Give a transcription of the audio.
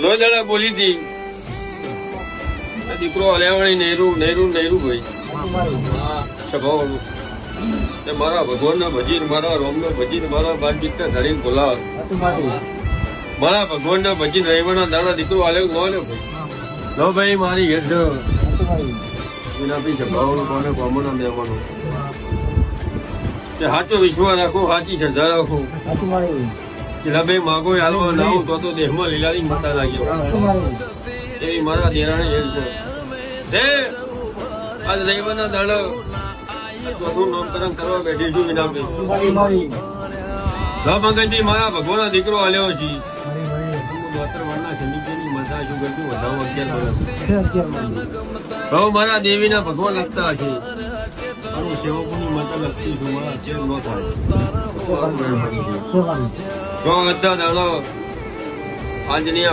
દાડા બોલી હતી દીકરો હલ્યાવાળી નહેરુ ભાઈ સ્વભાવનું મારા ભગવાનના ભજીને મારા રોમનો ભજીને મારા બાર દીકરા ધરીને બોલાવ મારા ભગવાનના ભજીને રવિવારના દાડા દીકરો હાલ્યો ન હાલ્યો ભાઈ લો ભાઈ મારી હેઠ એના બી સ્વભાવનું કોને કોમના મહેમાનો સાચો વિશ્વાસ રાખો સાચી શ્રદ્ધા રાખો પેલા ભાઈ માગો હાલવા ના આવું તો દેહમાં લીલાની માતા લાગ્યો એવી મારા દેરાણી હેડ છે આજ રવિવારના દાડા ચોથું નામકરણ કરવા બેઠી છું વિનામભાઈ મંગલજી મારા ભગવાનનો દીકરો હાલ્યો છે મારા દેવીના ભગવાન લખતા હશે અને સેવકોની માતા લખતી છું મારા અત્યારે ન થાય દાદા આજની